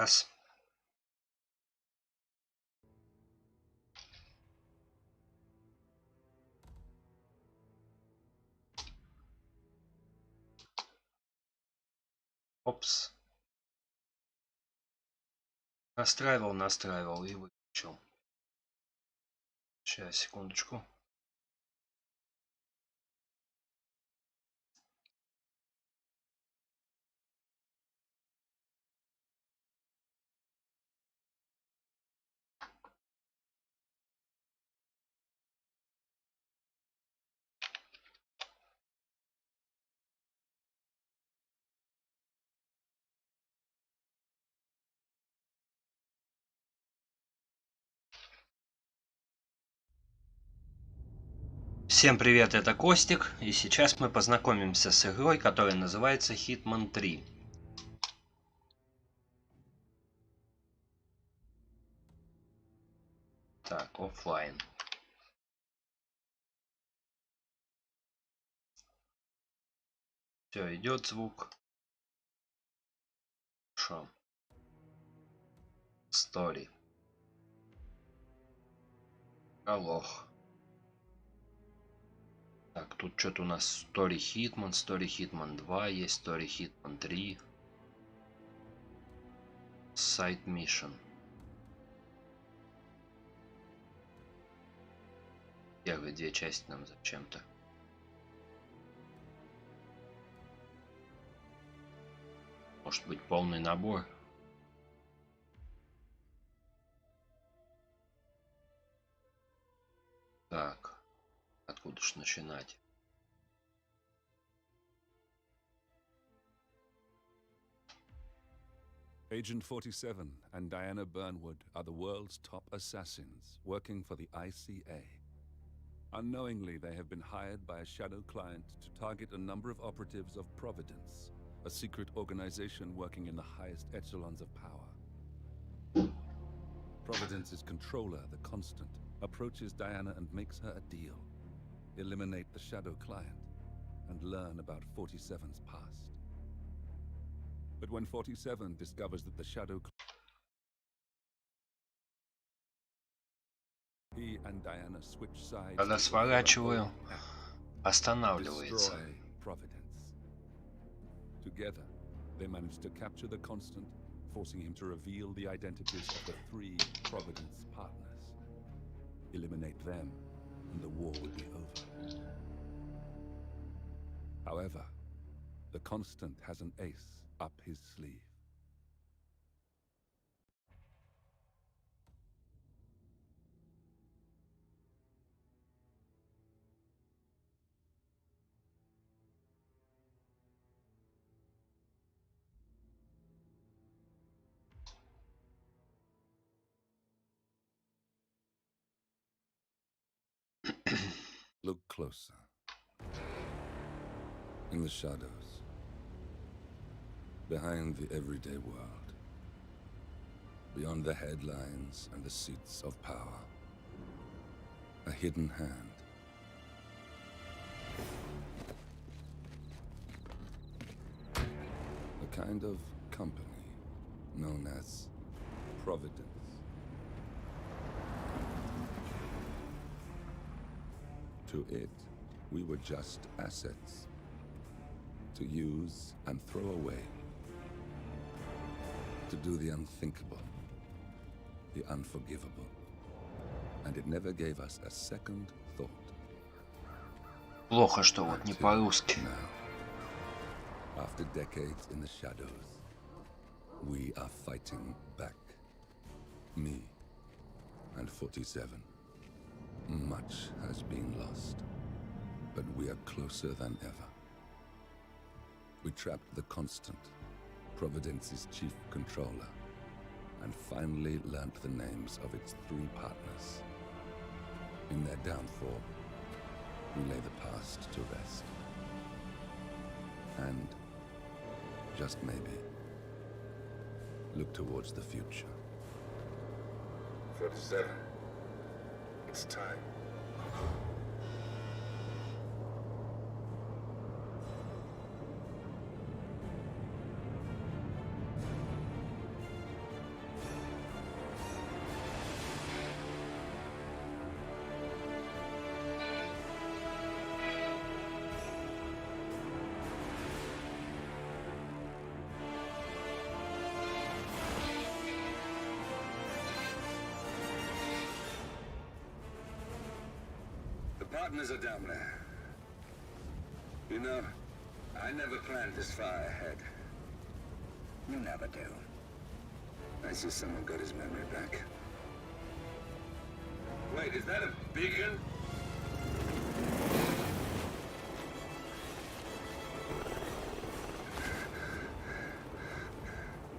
Раз. Опс. Настраивал и выключил. Сейчас, секундочку. Всем привет, это Костик, и сейчас мы познакомимся с игрой, которая называется Hitman 3. Так, оффлайн. Все, идет звук. Хорошо. Story. Пролог. Так, тут что-то у нас Story Hitman 2, есть Story Hitman 3. Side Mission. Первые две части нам зачем-то. Может быть, полный набор. Так, откуда ж начинать? Agent 47 and Diana Burnwood are the world's top assassins working for the ICA. Unknowingly, they have been hired by a shadow client to target a number of operatives of Providence, a secret organization working in the highest echelons of power. Providence's controller, the Constant, approaches Diana and makes her a deal. Eliminate the shadow client and learn about 47's past. But when 47 discovers that the shadow he and Diana switch sides. Когда сворачиваю, останавливается. Providence. Together, they manage to capture the Constant, forcing him to reveal the identities of the three Providence partners. Eliminate them, and the war would be over. However, the Constant has an ace up his sleeve. Look closer. In the shadows. Behind the everyday world. Beyond the headlines and the seats of power. A hidden hand. A kind of company known as Providence. To it, we were just assets. To use and throw away. To do the unthinkable. The unforgivable. And it never gave us a second thought. Плохо, что вот не по-русски. After decades in the shadows, we are fighting back. Me and 47. Much has been lost, but we are closer than ever. We trapped the Constant, Providence's chief controller, and finally learnt the names of its three partners. In their downfall, we lay the past to rest. And, just maybe, look towards the future. 47. It's time. partners are down there. You know, I never planned this far ahead. You never do. I see someone got his memory back. Wait, is that a beacon?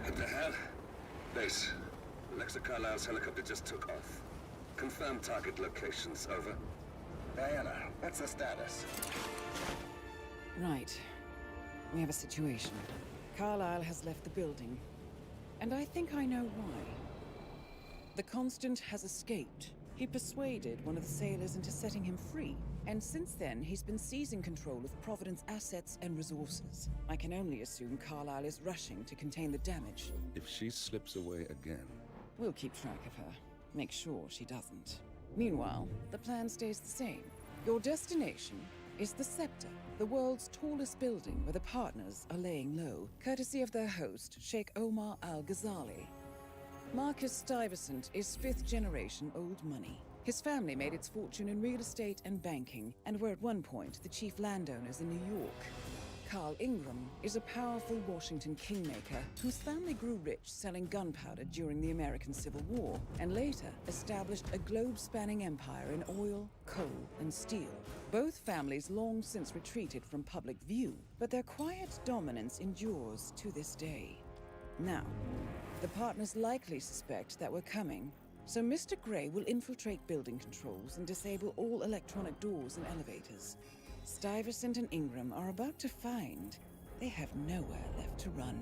What the hell? Base. Alexa Carlisle's helicopter just took off. Confirm target locations, over. Diana, what's the status? Right. We have a situation. Carlisle has left the building. And I think I know why. The Constant has escaped. He persuaded one of the sailors into setting him free. And since then, he's been seizing control of Providence assets and resources. I can only assume Carlisle is rushing to contain the damage. If she slips away again... We'll keep track of her. Make sure she doesn't. Meanwhile, the plan stays the same. Your destination is the Scepter, the world's tallest building where the partners are laying low, courtesy of their host, Sheikh Omar Al-Ghazali. Marcus Stuyvesant is fifth-generation old money. His family made its fortune in real estate and banking, and were at one point the chief landowners in New York. Carl Ingram is a powerful Washington kingmaker whose family grew rich selling gunpowder during the American Civil War, and later established a globe-spanning empire in oil, coal, and steel. Both families long since retreated from public view, but their quiet dominance endures to this day. Now, the partners likely suspect that we're coming, so Mr. Grey will infiltrate building controls and disable all electronic doors and elevators. Stuyvesant and Ingram are about to find they have nowhere left to run.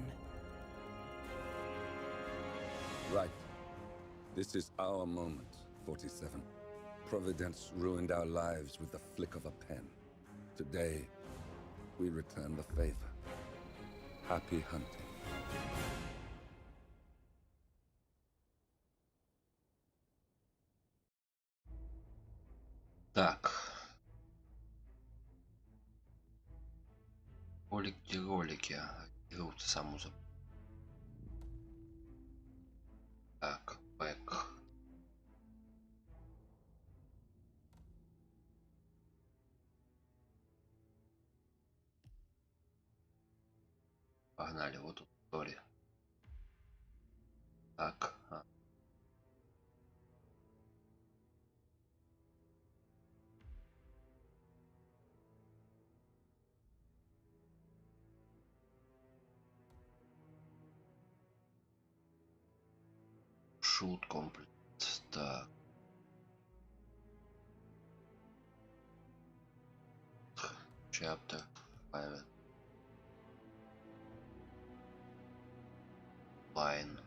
Right. This is our moment, 47. Providence ruined our lives with the flick of a pen. Today, we return the favor. Happy hunting. Так. Ролики. Игру-то саму забыл. Так, бэк. Погнали, вот тут история. Так. Shoot complete. Так. Chapter 5. Line.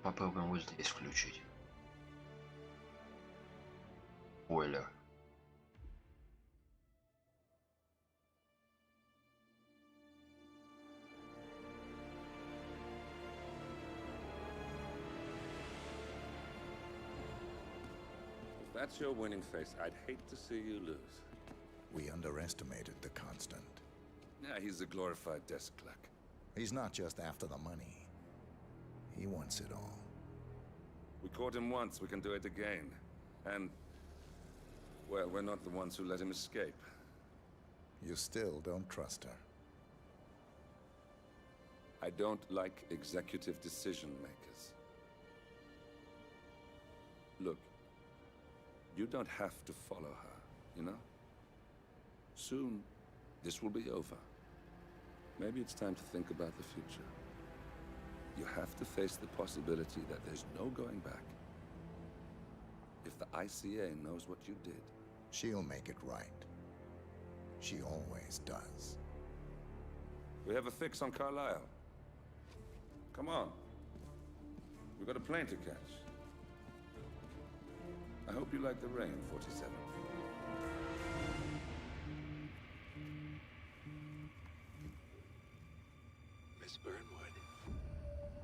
Попробуем вот здесь включить. Бойлер. If that's your winning face, I'd hate to see you lose. We underestimated the Constant. Yeah, he's a glorified desk clerk. He's not just after the money. He wants it all. We caught him once, we can do it again. And, well, we're not the ones who let him escape. You still don't trust her. I don't like executive decision makers. Look, you don't have to follow her, you know? Soon, this will be over. Maybe it's time to think about the future. You have to face the possibility that there's no going back. If the ICA knows what you did... She'll make it right. She always does. We have a fix on Carlisle. Come on. We've got a plane to catch. I hope you like the rain, 47. Miss Burnwood,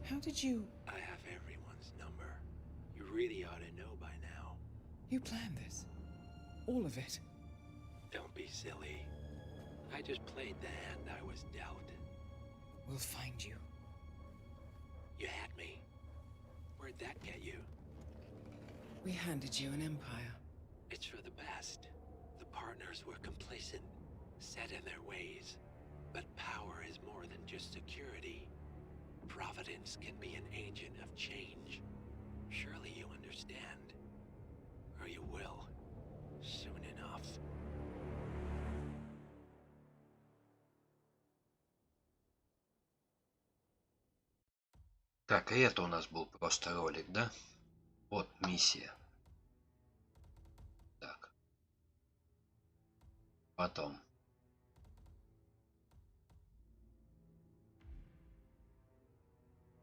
How did you... I have everyone's number. You really ought to know by now. You planned this? All of it? Don't be silly. I just played the hand I was dealt. We'll find you. You had me. Where'd that get you? We handed you an empire. It's for the best. The partners were complacent, set in their ways. But power is more than just security. Providence can be an agent of change. Surely you understand. Or you will. Soon enough. Так, и это у нас был просто ролик, да? Вот миссия. Так. Потом.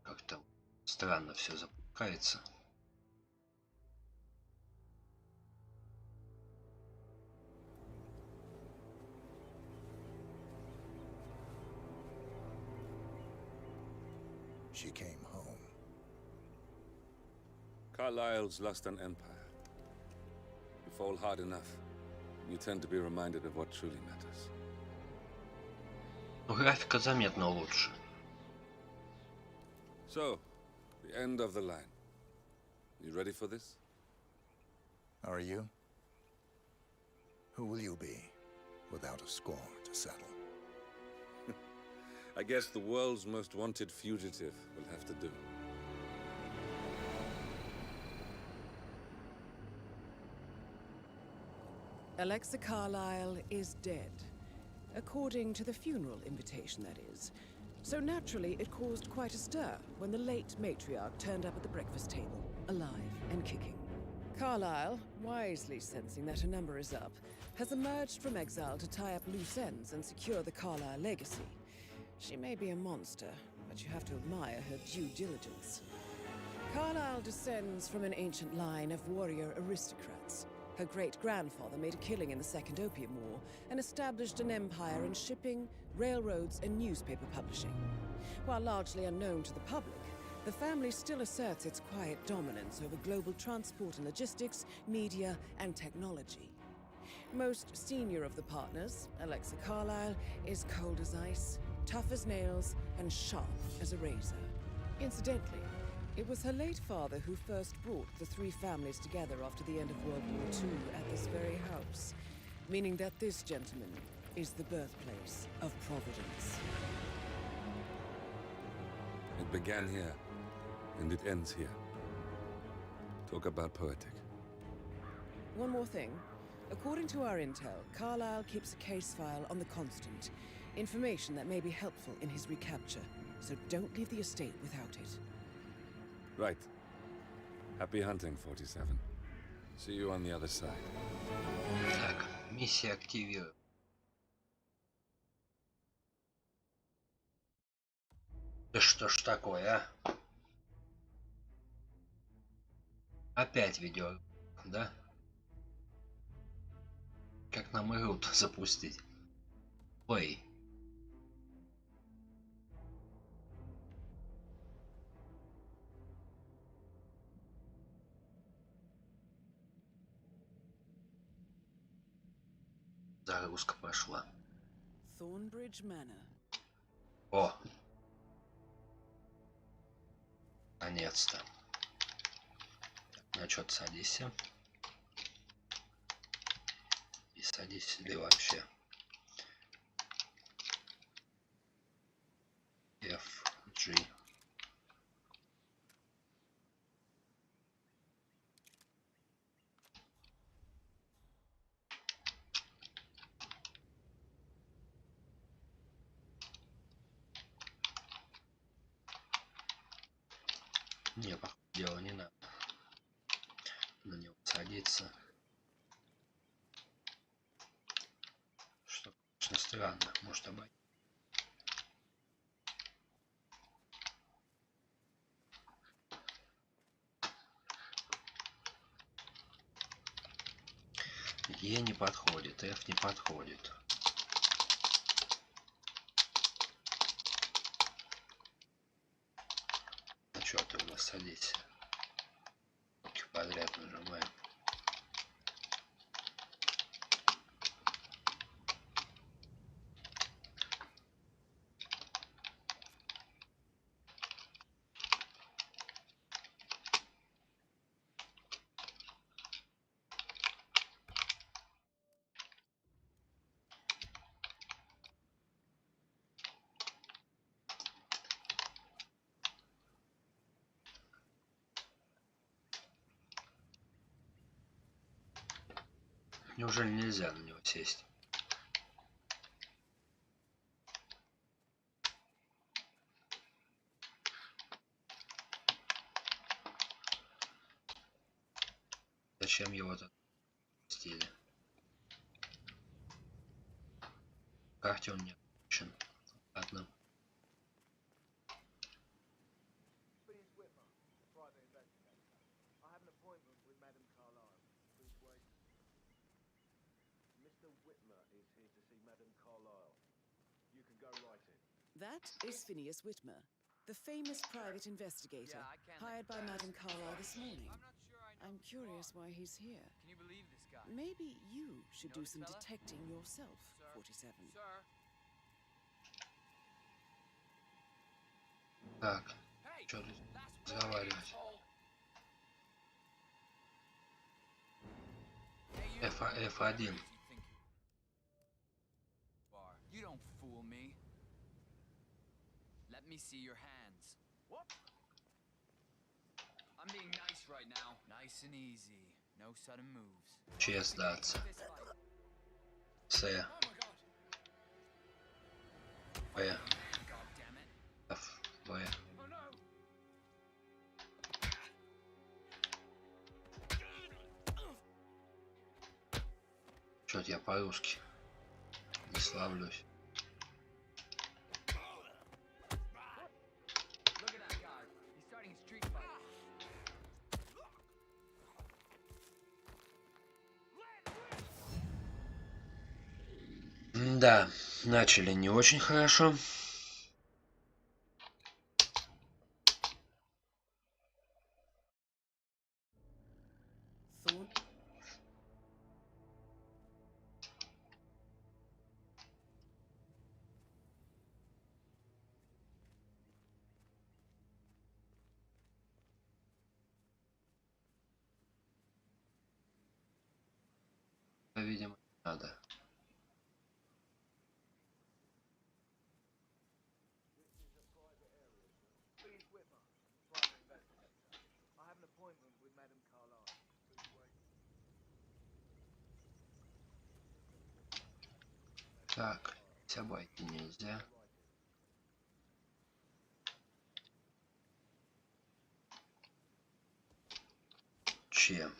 Как-то странно все запускается. She came home. Carlyle's lost an empire. You fall hard enough, you tend to be reminded of what truly matters. Ну, графика заметно лучше. So, the end of the line. You ready for this? Are you? Who will you be without a score to settle? I guess the world's most wanted fugitive will have to do. Alexa Carlyle is dead. According to the funeral invitation, that is. So naturally, it caused quite a stir when the late matriarch turned up at the breakfast table, alive and kicking. Carlyle, wisely sensing that her number is up, has emerged from exile to tie up loose ends and secure the Carlyle legacy. She may be a monster, but you have to admire her due diligence. Carlyle descends from an ancient line of warrior aristocrats. Her great-grandfather made a killing in the Second Opium War and established an empire in shipping, railroads, and newspaper publishing. While largely unknown to the public, the family still asserts its quiet dominance over global transport and logistics, media, and technology. Most senior of the partners, Alexa Carlyle, is cold as ice, tough as nails, and sharp as a razor. Incidentally, it was her late father who first brought the three families together after the end of World War II at this very house, meaning that this gentleman is the birthplace of Providence. It began here, and it ends here. Talk about poetic. One more thing. According to our intel, Carlyle keeps a case file on the Constant. Information that may be helpful in his recapture, so don't leave the estate without it. Right. Happy hunting, 47. See you on the other side. Так, миссия активируем. Да что ж такое, а? Опять видео, да? Как нам игру запустить? Ой. Загрузка пошла. Thornbridge Manor. О! Наконец-то. На чё ты садишься? И садись себе вообще. FG. Не, по ходу дела не надо на него садиться. Что, конечно, странно, может обойти. Е не подходит, F не подходит. Ну что ты у нас садись? Руки подряд нажимаем. Неужели нельзя на него сесть? Зачем его тут пустили? В карте он не отключен. Ладно. That is Phineas Whitmer, the famous private investigator hired by Madame Carlyle this morning. I'm curious why he's here. Can you believe this guy? Maybe you should do some detecting yourself, 47. Sir. Так, Hey, что тут last разговаривать? asshole. Hey, you. F1. You don't fool me. Let me see your hands. What? I'm being nice right now. Nice and easy. No sudden moves. Че сдаться? Fist fight. С. Oh my god. Б. God damn it. Ф. Б. Oh no. Чё-то я по-русски не славлюсь. Look at that guy. He's starting a street fight. Да, начали не очень хорошо. Thorn. Видимо, надо. Так, обойти нельзя. Чем?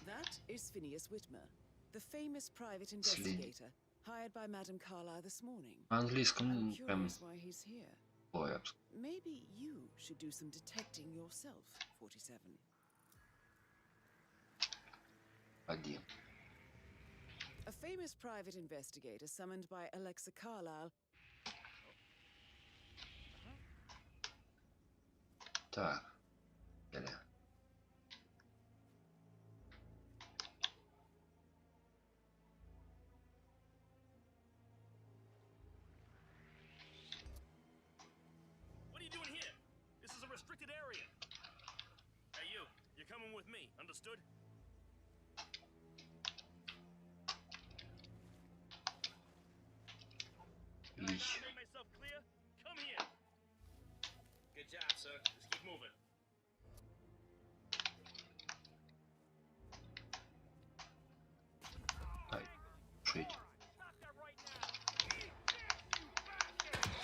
That is Phineas Whitmer, the famous private investigator hired by Madame Carlyle this morning. На английском I'm прям curious why he's here. плохо. Maybe you should do some detecting yourself, 47. Один. A famous private investigator summoned by Alexa Carlyle. Так. Или. What are you doing here? This is a restricted area. Hey, you're coming with me, understood? Did I not make myself clear? Come here. Good job, sir. Just keep moving. Ай, шить. Stop that right now. You bastard!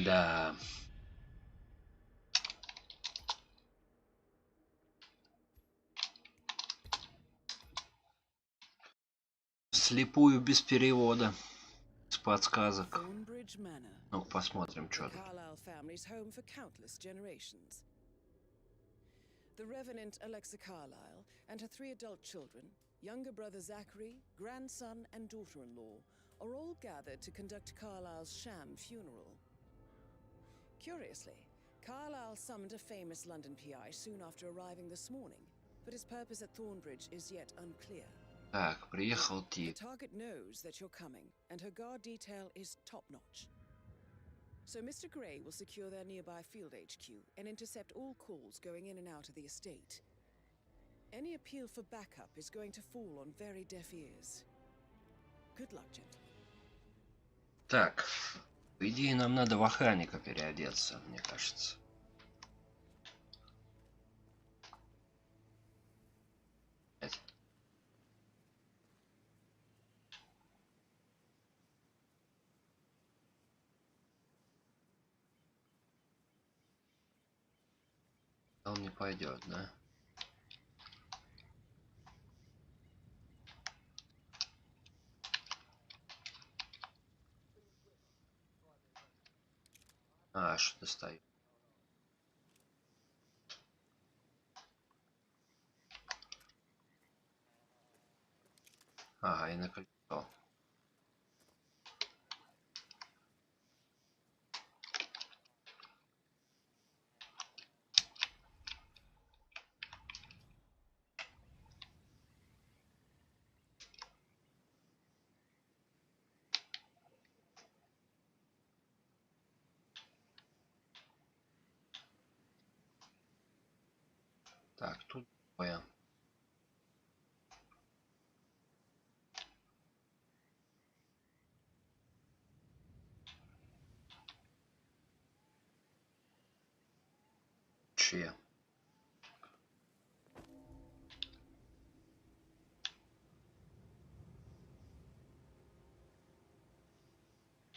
Да. Слепую без перевода. С подсказок. Thornbridge Manor. Ну, посмотрим, что The тут. Carlyle family's home for countless generations. The Reverend Alexa Carlyle and her 3 adult children, younger brother Zachary, grandson and daughter-in-law, are all gathered to conduct Carlyle's sham funeral. Curiously, Carlyle summoned a famous London PI soon after arriving this morning, but his purpose at Thornbridge is yet unclear. Так, приехал The тип. target knows that you're coming, and her guard detail is top-notch. So Mr. Gray will secure their nearby field HQ and intercept all calls going in and out of the estate. Any appeal for backup is going to fall on very deaf ears. Good luck, gentlemen. Так, По идее, нам надо в охранника переодеться, мне кажется. Он не пойдет, да? А, что достаю? Ага, и на кольцо. Так, тут двое. Че?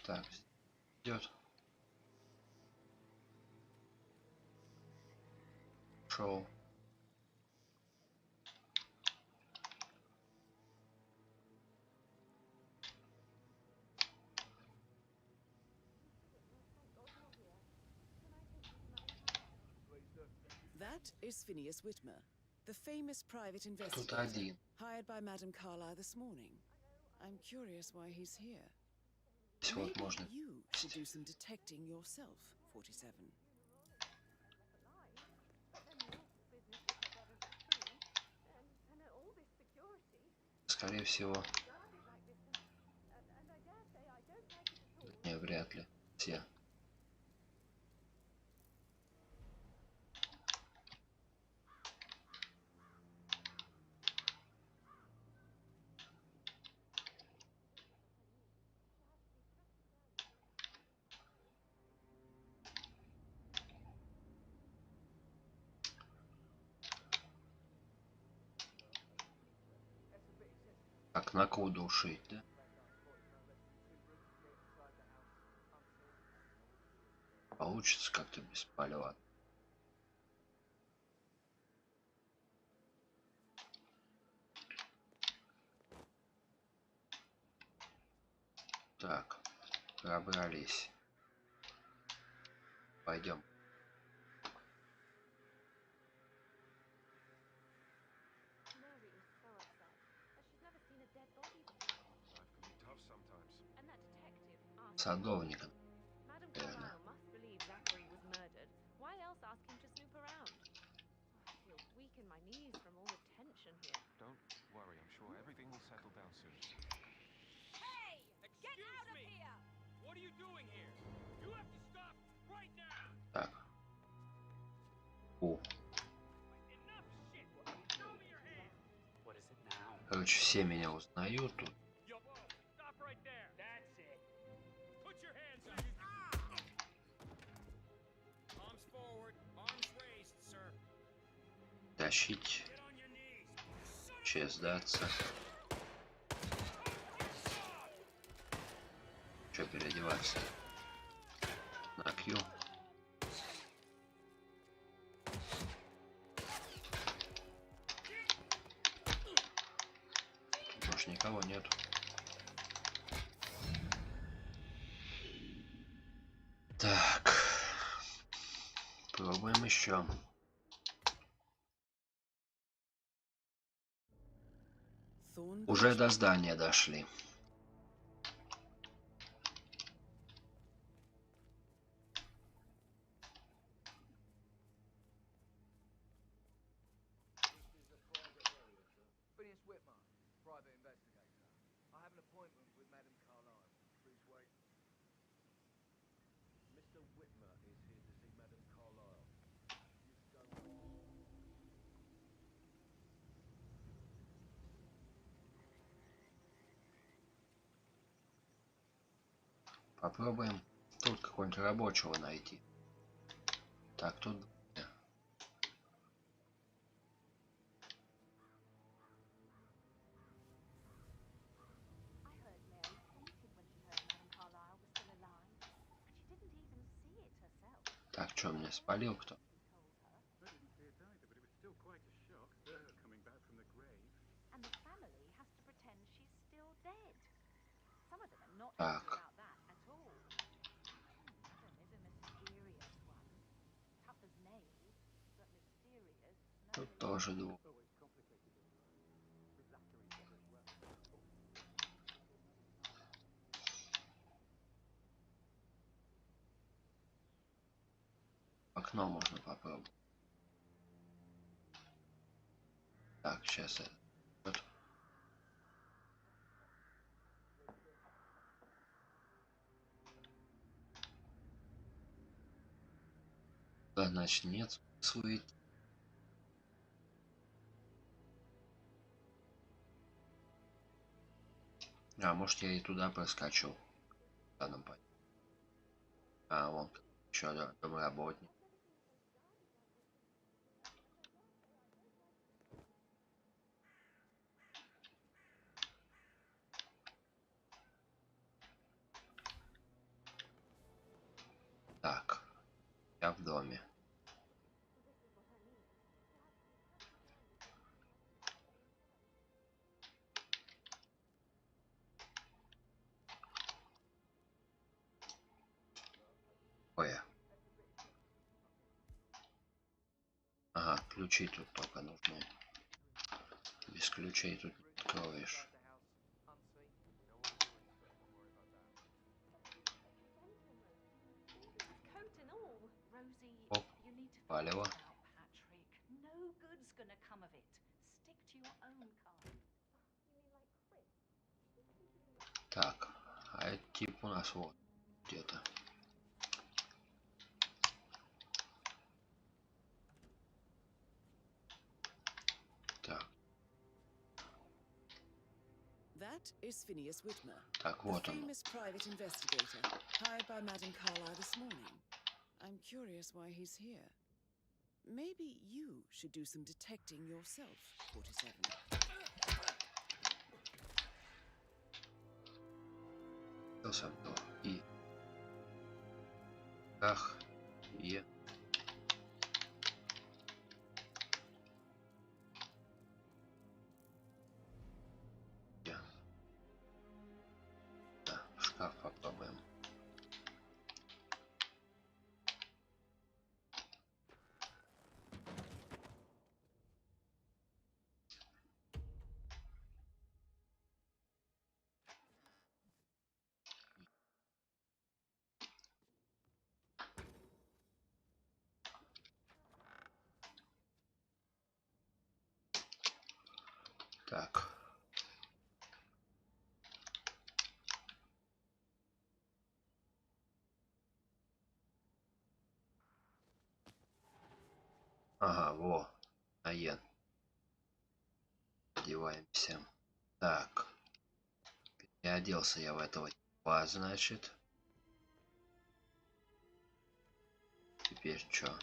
Так, идет. Шоу. That is Phineas Whitmer, the famous private Тут investigator один. hired by Madame Carlyle this morning. I'm curious why he's here. Здесь вот Maybe можно. you should do some detecting yourself, 47. Скорее всего. Не, вряд ли. Все. Так, на коду ушить, да? Получится как-то без полета. Так, пробрались. Пойдем. Садовника. Наверное. Так. О. Короче, все меня узнают тут. Тащить. Че, сдаться. Че, переодеваться? На Q. Может, никого нету. Так. Пробуем еще. Уже до здания дошли. Phineas Whitmer, private investigator. I have an appointment with Madame Carlyle. Please wait. Mr. Whitmer is here to see Madame Carlyle. Попробуем Тут какого-нибудь рабочего найти. Так, тут... Так, что, мне спалил кто? Так. Тут тоже двух. Окно можно попробовать. Так, сейчас это. Вот. Да, значит, нет смысла идти. А, может, я и туда проскочу. Да, нам пойдет. А, вон еще домработник. Так, я в доме. Ой. Ага, ключи тут только нужны. Без ключей тут не откроешь. Оп, палево. Так, а этот тип у нас вот где-то. Так. That is Phineas Whitmer, Так, the вот он. famous private investigator hired by Madame Carlyle this morning. I'm curious why he's here. Maybe you should do some detecting yourself, 47. И. Ах. Е. Да, шкаф попробуем. Так. Ага, во. Агент. Одеваемся. Так. Переоделся я в этого типа, значит. Теперь что?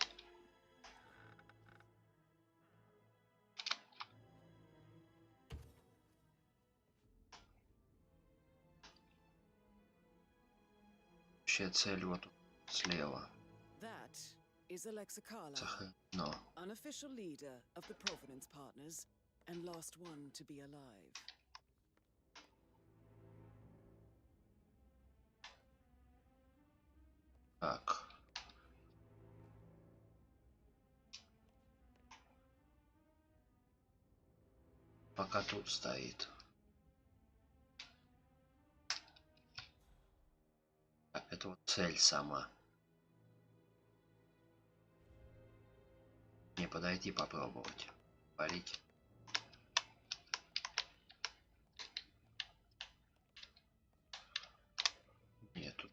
Вообще цель вот тут слева. That is Alexa Carlyle, Сохранено. unofficial leader of the Providence Partners and last one to be alive. Так. Пока тут стоит. Так, это вот цель сама. Не подойти попробовать. Парить. Нету.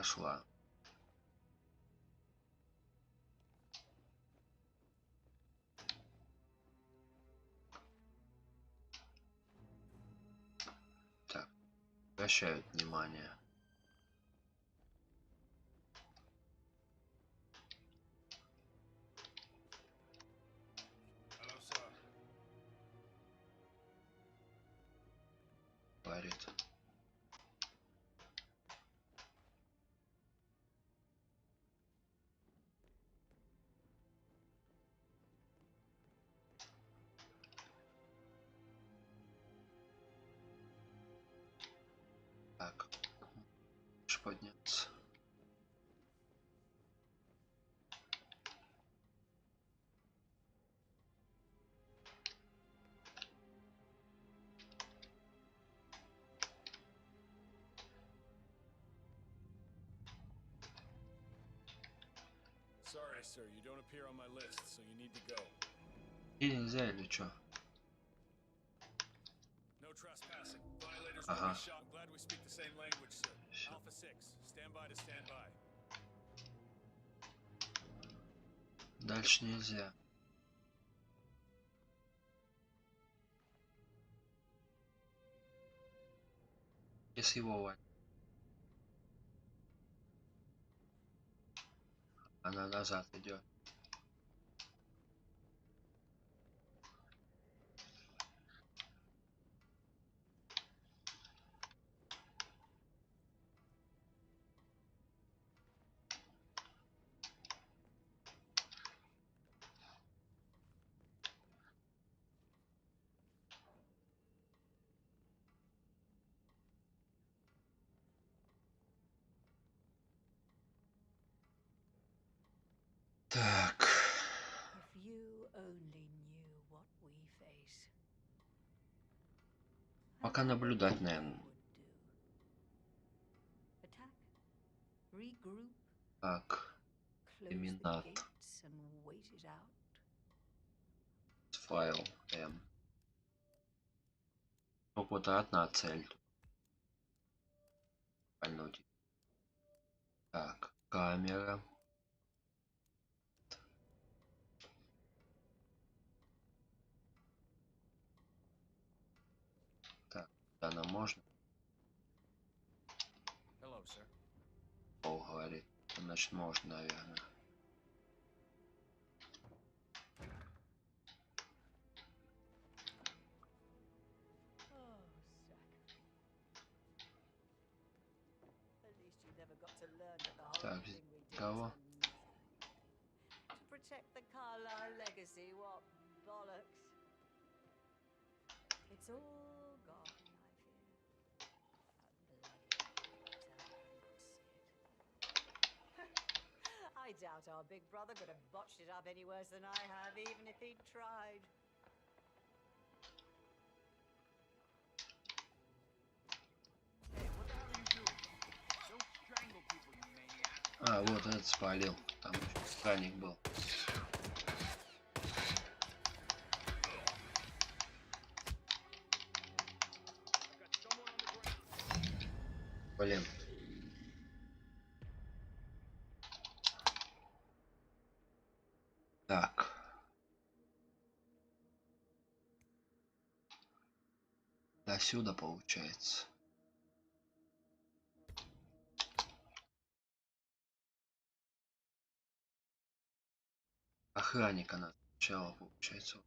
пошла. Так, обращают внимание. Парит. Так, можешь подняться. Sorry, sir, you don't appear on my list, so you need to go. И нельзя или чё? No trespassing. Violators Ага. will be shot. Glad we speak the same language, sir. Alpha 6, stand by to stand by. Дальше нельзя. Если его валить. Она назад идет. Так. If you only knew what we face. Пока наблюдать, наверное. Attack, regroup, Так. close the Имена. gates and wait it out. Файл М. Ну вот одна цель. Пальнуть. Так, камера. Так, она можно? Hello, sir. Пол говорит. Значит, можно, наверное. Oh, Sack. At least you never got to learn that the whole Так, thing we did кого? was for nothing. To protect the Carlisle legacy, what bollocks. It's all gone, I fear. I doubt our big brother could have botched it up any worse than I have, even if he'd tried. Hey, what the hell are you doing? Don't strangle people, you maniac. А, вот этот спалил. Там еще странник был. Блин. Так. До сюда получается. Охранника надо сначала получается.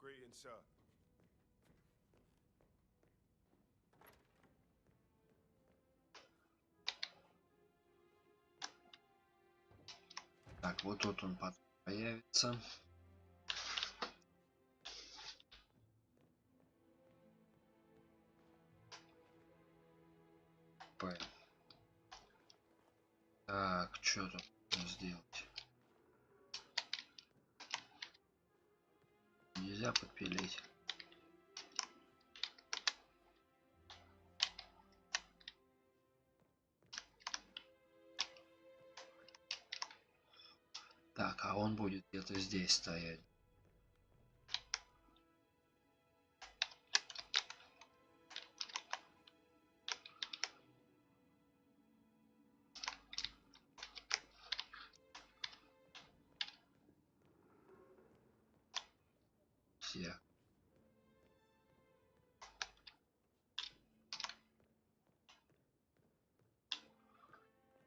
Greetings, sir. Так, вот тут он потом появится. П. Так, что тут можно сделать? нельзя подпилить. Так, а он будет где-то здесь стоять. Все.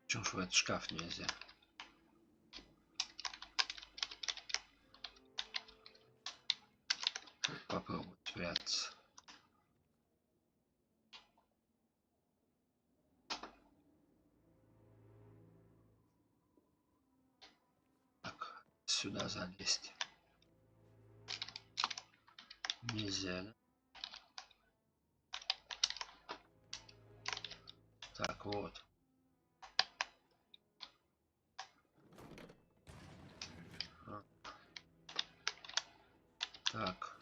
Чё ж в этот шкаф нельзя? Попробуй спрятаться. Так, сюда залезть нельзя, да? Так, вот. Так.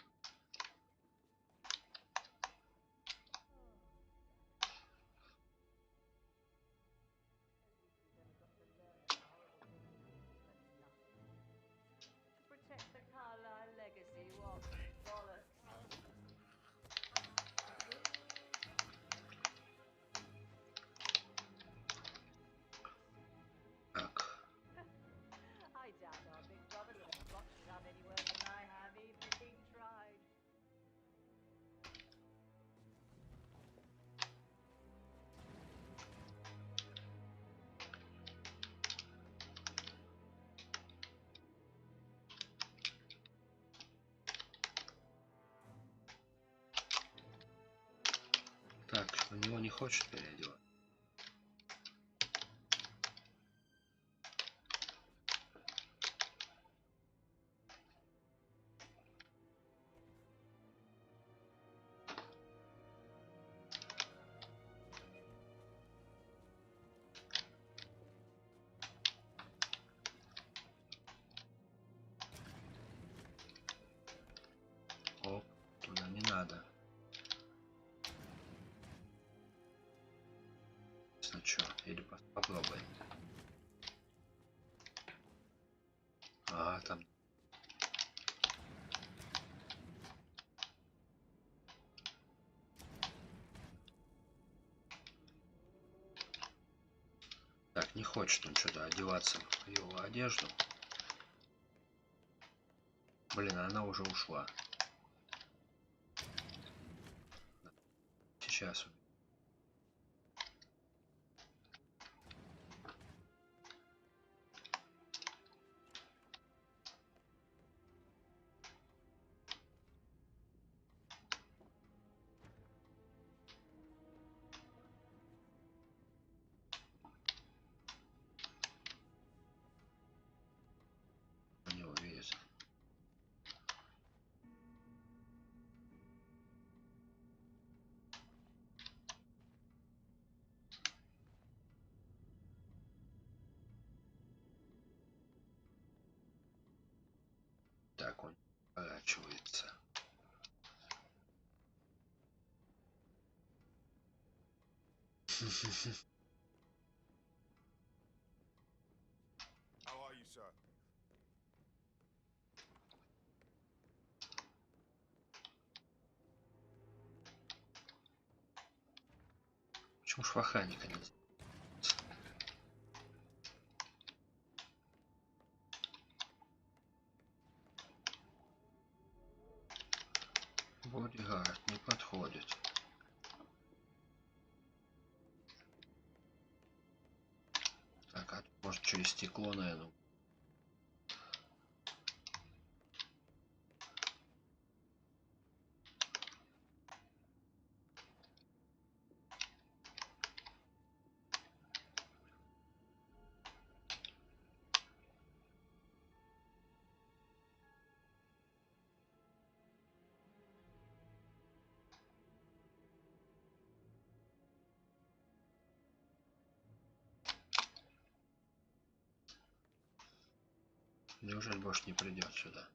Protect the Carlisle legacy, what bollocks. Так. I doubt our big brother could have botched it up any worse than I have, even if he tried. Так, у него не хочет переодевать. Оп, туда не надо. Ну чё, или попробуем. А, там. Так, не хочет он что-то одеваться в его одежду. Блин, она уже ушла. Сейчас. Не увидит. Так, он поворачивается. How are you, sir? Почему ж в охранника нельзя? Бодигард не подходит. Так, а тут может через стекло, наверное. Неужели больше не придет сюда?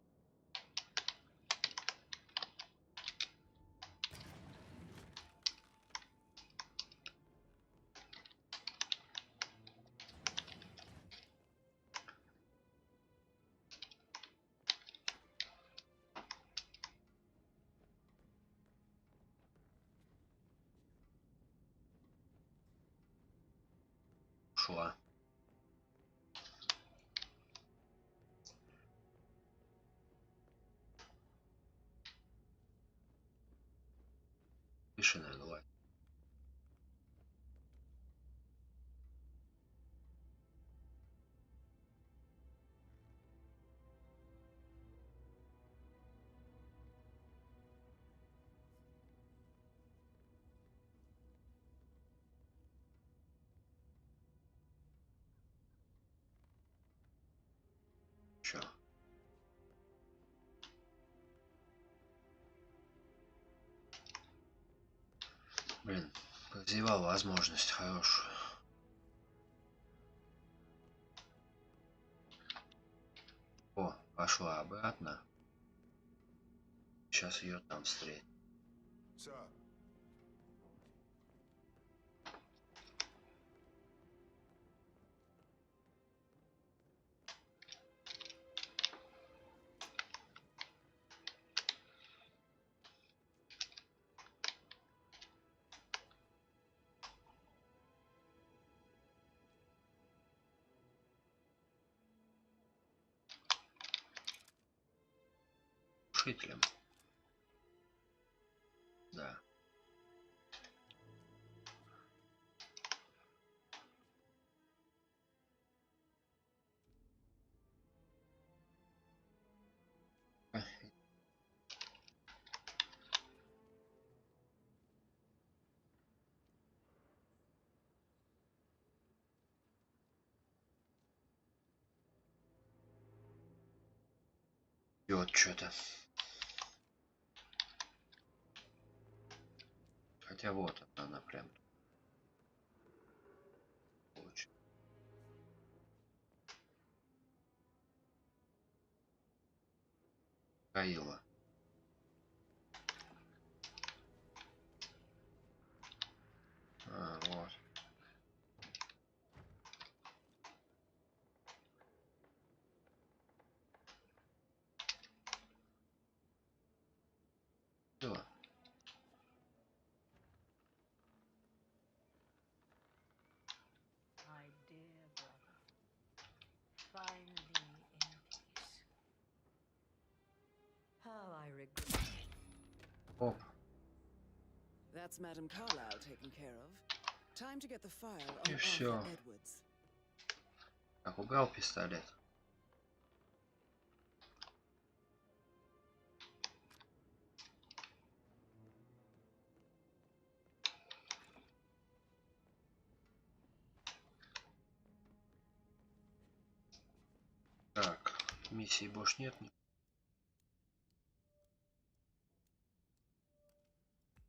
повешенная голова. Чё? Блин, прозевал возможность хорошую. О, пошла обратно. Сейчас ее там встретим. Шителем. Да. Вот что-то. Хотя вот она прям очень. Каила. А, вот. Все. My dear brother, finally in peace. How I regret. Оп. That's Madame Carlyle taken care of. Time to get the file И on всё. Arthur Edwards. Так, убрал пистолет. Так, миссии больше нет.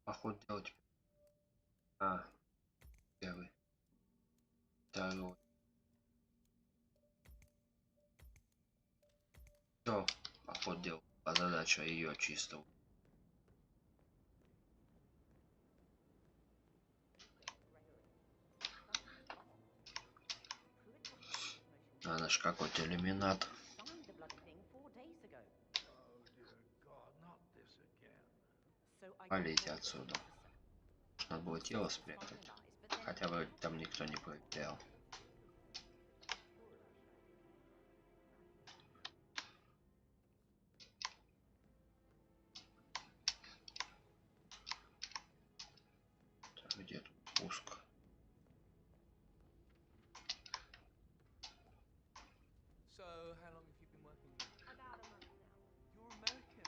Поход делать. А, первый. Второй. Все, поход делал. А задача ее чисто. Она ж какой-то иллюминат. Signed the bloody thing 4 days ago. Oh dear God, not this again. So I Валите got отсюда. officer. Надо было тело спрятать. Хотя бы там никто не проверял. Так, где тут пуск? So, how long have you been working here? About a month now. You're American.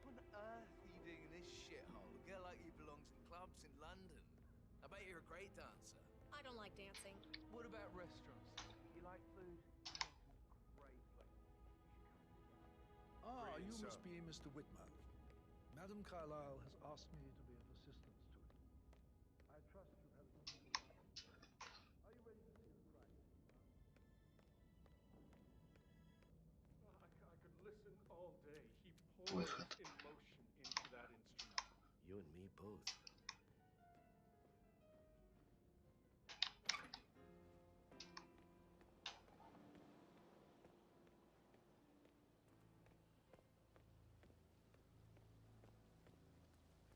What on earth are you doing in this shithole? A girl like you belongs in clubs in London. I bet you're a great dancer. I don't like dancing. What about restaurants? You like food? Great place. Ah, Brilliant, you sir. must be Mr. Whitman. Madame Carlyle has asked me to be of assistance to him. I trust you have something to tell me. Are you ready to see the crime scene now? I could listen all day. He pours Выход. emotion into that instrument. You and me both.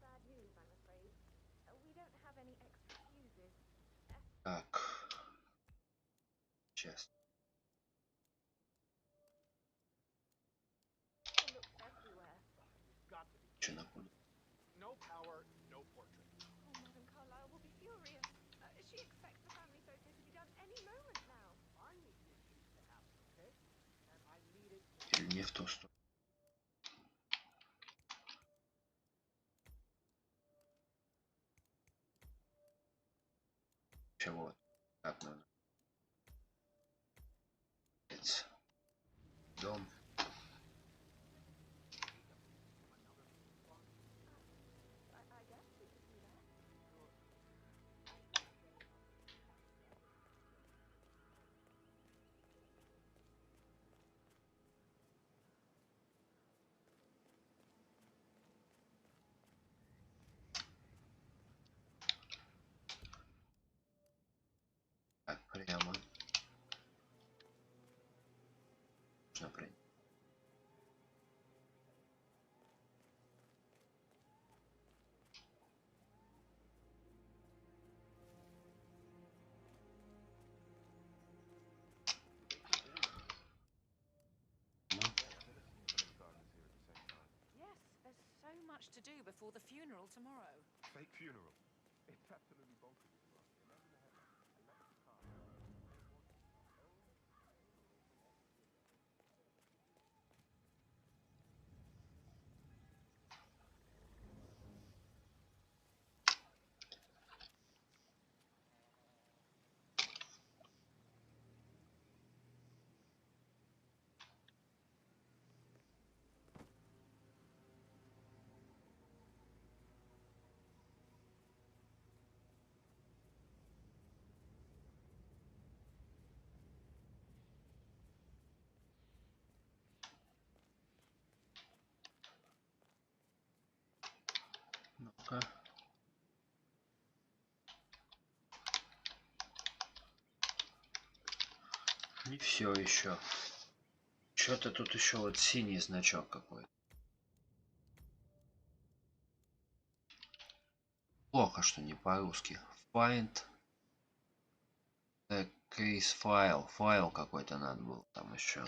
Bad news, I'm afraid. We don't have any extra fuses. Так. Сейчас. It looks everywhere. Got to be. Че накуда? No No power, no portrait. Oh, Madame Carlyle will be furious. She expects the family photo to be done any moment now. I need the issues to happen, okay? And I need it. Или не в ту сторону. Чего? Так надо. Дом. I guess we could do that. Так, прямо. Нужно пройти. Yes, there's so much to do before the funeral tomorrow. Fake funeral. It's absolutely bonkers as well. Imagine they had electric car. Ну-ка. Не все еще. Что-то тут еще вот синий значок какой-то. Плохо, что не по-русски. Find the case file. Файл какой-то надо было там еще.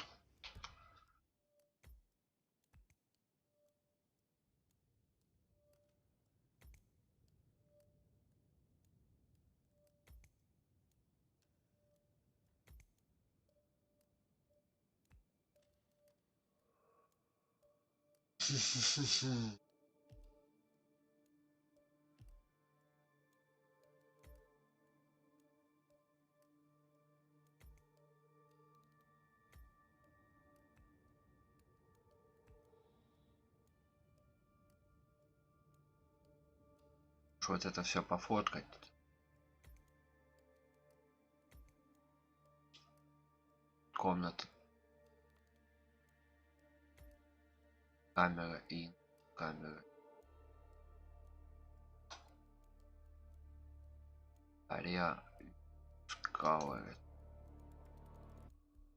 Вот это все пофоткать. Комната. Камера и камера. Ария Скауэр.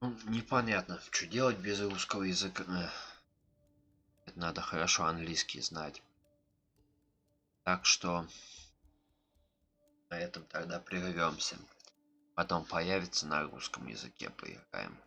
Ну, непонятно, что делать без русского языка. Это надо хорошо английский знать. Так что на этом тогда прервемся. Потом появится на русском языке, поиграем.